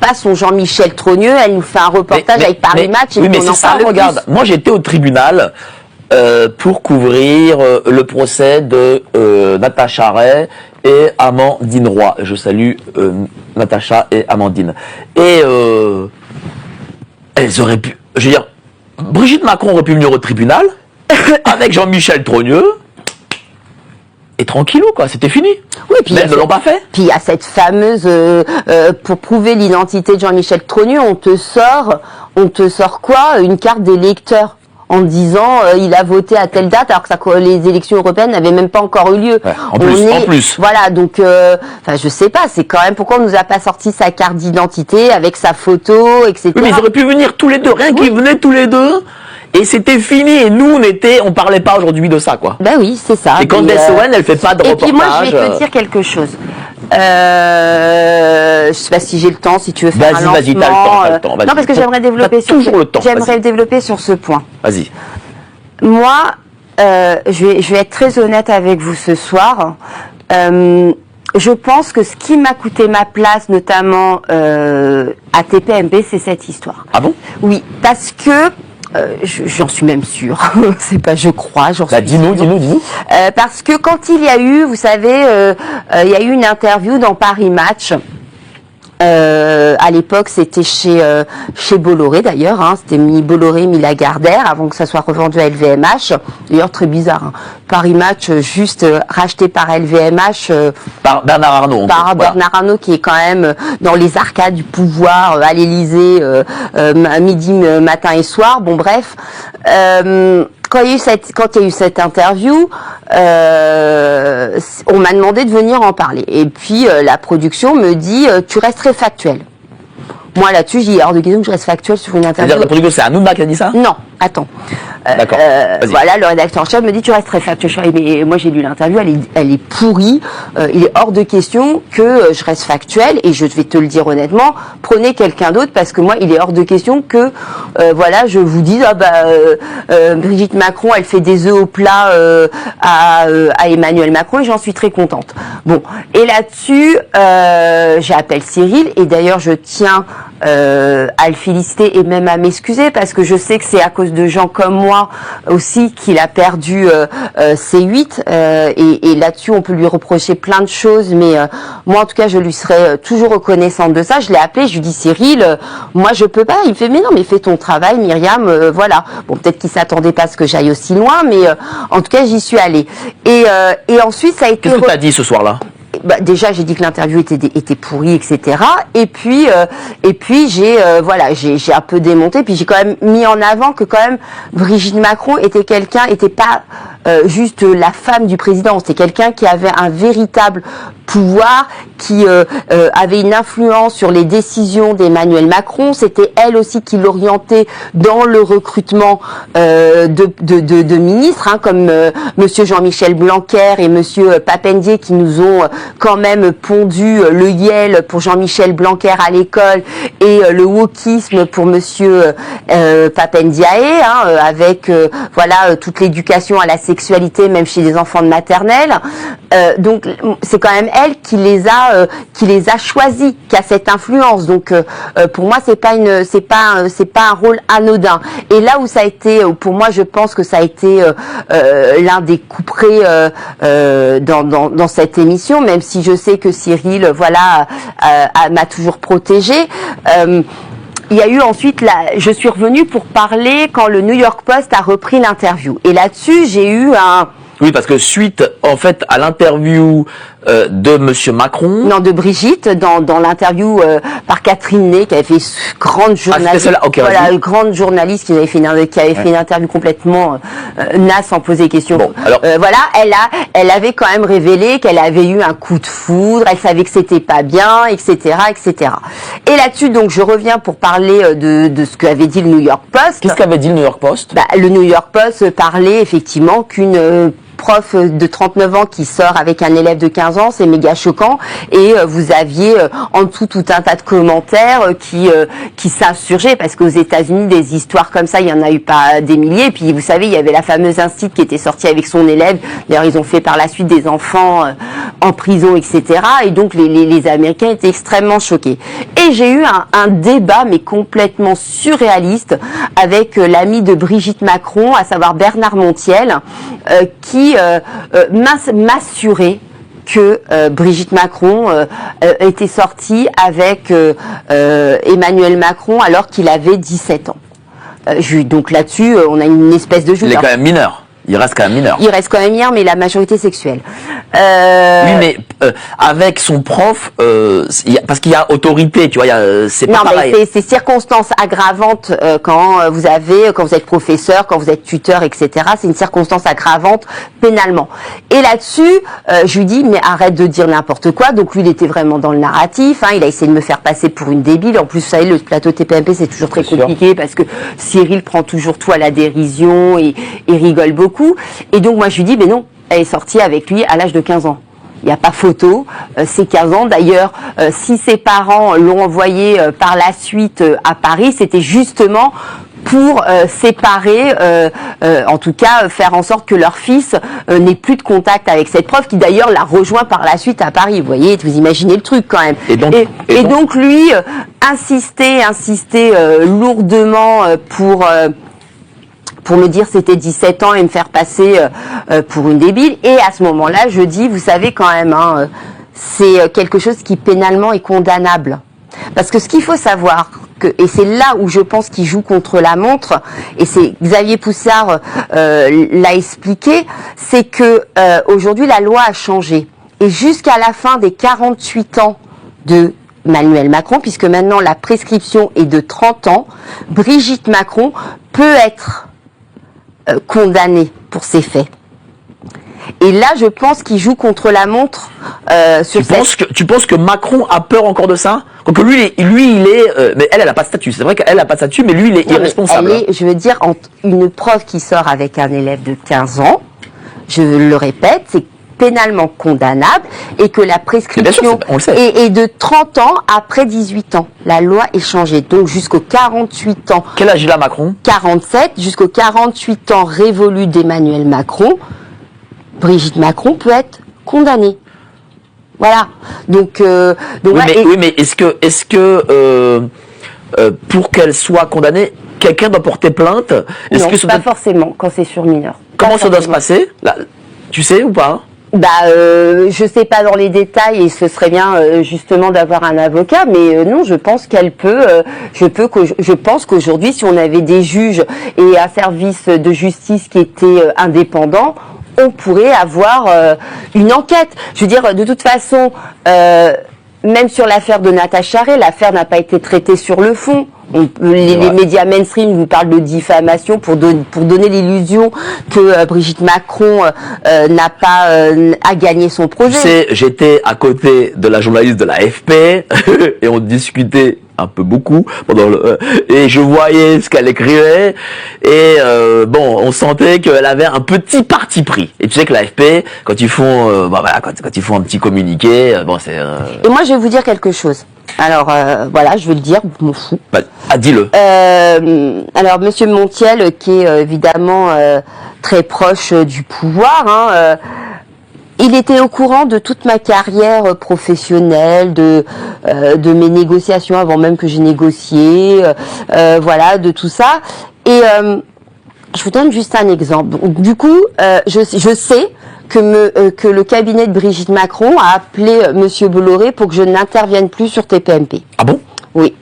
pas son Jean-Michel Trogneux, elle nous fait un reportage avec Paris Match et oui, mais on en ça, parle regarde, plus. moi j'étais au tribunal pour couvrir le procès de Natacha Ray et Amandine Roy. Je salue Natacha et Amandine. Et elles auraient pu... Je veux dire, Brigitte Macron aurait pu venir au tribunal avec Jean-Michel Trogneux et tranquillou, quoi, c'était fini. Oui, puis mais elles ne l'ont pas fait. Puis il y a cette fameuse... pour prouver l'identité de Jean-Michel Trogneux, on te sort quoi? Une carte d'électeur. En disant il a voté à telle date alors que les élections européennes n'avaient même pas encore eu lieu. Ouais, en plus. Voilà, donc enfin je sais pas, c'est quand même pourquoi on nous a pas sorti sa carte d'identité avec sa photo, etc. Oui, mais ils auraient pu venir tous les deux, rien qu'ils venaient tous les deux. Et c'était fini. Et nous, on parlait pas aujourd'hui de ça, quoi. Ben oui, c'est ça. Et quand Sowen, elle fait pas de reportage. Et puis moi, je vais te dire quelque chose. Je sais pas si j'ai le temps, si tu veux faire un lancement. Vas-y, t'as le temps. Non, parce que j'aimerais développer sur ce point. Vas-y. Moi, je vais être très honnête avec vous ce soir. Je pense que ce qui m'a coûté ma place, notamment à TPMP, c'est cette histoire. Ah bon? Oui, parce que j'en suis même sûre. C'est pas je crois, j'en suis dis-nous. Parce que quand il y a eu, vous savez, il y a eu une interview dans Paris Match. À l'époque, c'était chez Bolloré d'ailleurs, hein, c'était Bolloré, Lagardère, avant que ça soit revendu à LVMH. D'ailleurs, très bizarre. Hein. Paris Match, juste racheté par LVMH. Par Bernard Arnault. Bernard Arnault, qui est quand même dans les arcades du pouvoir, à l'Élysée, midi, matin et soir. Bon, bref. Quand il y a eu cette interview, on m'a demandé de venir en parler. Et puis la production me dit tu restes très factuel. Moi là-dessus, j'ai hors de question que je reste factuel sur une interview. C'est-à-dire la production, c'est Hanouna qui a dit ça? Non, attends. D'accord. Voilà, le rédacteur en chef me dit tu restes très factuel. Je dis, mais moi j'ai lu l'interview, elle est pourrie. Il est hors de question que je reste factuel. Et je vais te le dire honnêtement, prenez quelqu'un d'autre parce que moi il est hors de question que voilà, je vous dise Brigitte Macron, elle fait des œufs au plat à Emmanuel Macron et j'en suis très contente. Bon, et là-dessus, j'appelle Cyril et d'ailleurs je tiens à le féliciter et même à m'excuser parce que je sais que c'est à cause de gens comme moi aussi qu'il a perdu C8 et là-dessus on peut lui reprocher plein de choses mais moi en tout cas je lui serai toujours reconnaissante de ça. Je l'ai appelé, je lui dis Cyril, moi je peux pas. Il me fait mais non mais fais ton travail Myriam, voilà. Bon peut-être qu'il s'attendait pas à ce que j'aille aussi loin mais en tout cas j'y suis allée et ensuite ça a été... Qu'est-ce que tu as dit ce soir-là? Bah, déjà j'ai dit que l'interview était pourrie, etc. Et puis j'ai un peu démonté, puis j'ai quand même mis en avant que quand même Brigitte Macron était pas juste la femme du président, c'était quelqu'un qui avait un véritable pouvoir, qui avait une influence sur les décisions d'Emmanuel Macron. C'était elle aussi qui l'orientait dans le recrutement de ministres, hein, comme Monsieur Jean-Michel Blanquer et Monsieur Papendiaï qui nous ont quand même pondu le Yel pour Jean-Michel Blanquer à l'école et le wokisme pour Monsieur Papendiaï, hein, avec voilà toute l'éducation à la sexualité même chez les enfants de maternelle. Donc c'est quand même elle qui les a choisis, qui a cette influence. Donc pour moi c'est pas un rôle anodin. Et là où ça a été, pour moi je pense que ça a été l'un des couperets dans cette émission, même si je sais que Cyril m'a toujours protégée. Il y a eu ensuite, je suis revenue pour parler quand le New York Post a repris l'interview. Et là-dessus, j'ai eu un... Oui, parce que suite, en fait, à l'interview de Monsieur Macron... Non, de Brigitte, dans l'interview par Catherine Ney, qui avait fait grande journaliste, grande journaliste qui avait fait une interview complètement naze sans poser question. Bon, alors... voilà, elle avait quand même révélé qu'elle avait eu un coup de foudre, elle savait que c'était pas bien, etc., etc. Et là-dessus, donc, je reviens pour parler de ce qu'avait dit le New York Post. Qu'est-ce qu'avait dit le New York Post? Le New York Post parlait effectivement qu'une prof de 39 ans qui sort avec un élève de 15 ans, c'est méga choquant. Et vous aviez en dessous tout un tas de commentaires qui s'insurgeaient, parce qu'aux États-Unis, des histoires comme ça, il y en a eu pas des milliers. Et puis vous savez, il y avait la fameuse Instit qui était sortie avec son élève. D'ailleurs, ils ont fait par la suite des enfants en prison, etc. Et donc les Américains étaient extrêmement choqués. Et j'ai eu un débat, mais complètement surréaliste, avec l'ami de Brigitte Macron, à savoir Bernard Montiel, qui m'assurait que Brigitte Macron était sortie avec Emmanuel Macron alors qu'il avait 17 ans. Donc là-dessus, on a une espèce de jeu. Il est quand même mineur. Il reste quand même mineur. Il reste quand même mineur, mais la majorité sexuelle. Oui, mais avec son prof, parce qu'il y a autorité, tu vois, c'est pas pareil. Non, mais c'est circonstances aggravantes quand vous êtes professeur, quand vous êtes tuteur, etc. C'est une circonstance aggravante pénalement. Et là-dessus, je lui dis, mais arrête de dire n'importe quoi. Donc lui, il était vraiment dans le narratif. Hein, il a essayé de me faire passer pour une débile. En plus, vous savez, le plateau TPMP, c'est toujours très compliqué parce que Cyril prend toujours tout à la dérision et rigole beaucoup. Et donc moi je lui dis, mais non, elle est sortie avec lui à l'âge de 15 ans. Il n'y a pas photo, c'est 15 ans. D'ailleurs, si ses parents l'ont envoyé par la suite à Paris, c'était justement pour séparer, en tout cas faire en sorte que leur fils n'ait plus de contact avec cette prof, qui d'ailleurs l'a rejoint par la suite à Paris. Vous voyez, vous imaginez le truc quand même. Et donc lui insistait lourdement pour me dire c'était 17 ans et me faire passer pour une débile. Et à ce moment-là, je dis, vous savez quand même, hein, c'est quelque chose qui pénalement est condamnable. Parce que ce qu'il faut savoir, et c'est là où je pense qu'il joue contre la montre, et c'est Xavier Poussard l'a expliqué, c'est que aujourd'hui la loi a changé. Et jusqu'à la fin des 48 ans de Emmanuel Macron, puisque maintenant la prescription est de 30 ans, Brigitte Macron peut être condamné pour ces faits. Et là, je pense qu'il joue contre la montre sur tu penses que Macron a peur encore de ça? Que lui, il est... mais elle a pas de statut. C'est vrai qu'elle a pas de statut, mais lui, il est irresponsable. Elle est, je veux dire, une prof qui sort avec un élève de 15 ans, je le répète, c'est pénalement condamnable, et que la prescription est de 30 ans après 18 ans. La loi est changée. Donc jusqu'aux 48 ans. Quel âge il a Macron? 47. Jusqu'aux 48 ans révolus d'Emmanuel Macron, Brigitte Macron peut être condamnée. Voilà. Donc oui, mais est-ce que pour qu'elle soit condamnée, quelqu'un doit porter plainte? Non, pas forcément quand c'est sur mineur. Comment ça doit se passer là, tu sais ou pas? Je sais pas dans les détails, et ce serait bien justement d'avoir un avocat, mais non, je pense qu'elle peut. Je pense qu'aujourd'hui, si on avait des juges et un service de justice qui était indépendant, on pourrait avoir une enquête. Je veux dire, de toute façon, même sur l'affaire de Natacha Ray, l'affaire n'a pas été traitée sur le fond. Les médias mainstream vous parlent de diffamation pour donner l'illusion que Brigitte Macron n'a pas à gagner son projet. Tu sais, j'étais à côté de la journaliste de l'AFP et on discutait un peu beaucoup et je voyais ce qu'elle écrivait et on sentait qu'elle avait un petit parti pris. Et tu sais que l'AFP, quand ils font quand ils font un petit communiqué, c'est Et moi je vais vous dire quelque chose. Alors je vais le dire, je m'en fous. Dis-le. Alors Monsieur Montiel, qui est évidemment très proche du pouvoir, il était au courant de toute ma carrière professionnelle, de mes négociations avant même que j'ai négocié, de tout ça. Et je vous donne juste un exemple. Du coup, je sais que le cabinet de Brigitte Macron a appelé Monsieur Bolloré pour que je n'intervienne plus sur TPMP. Ah bon? Oui.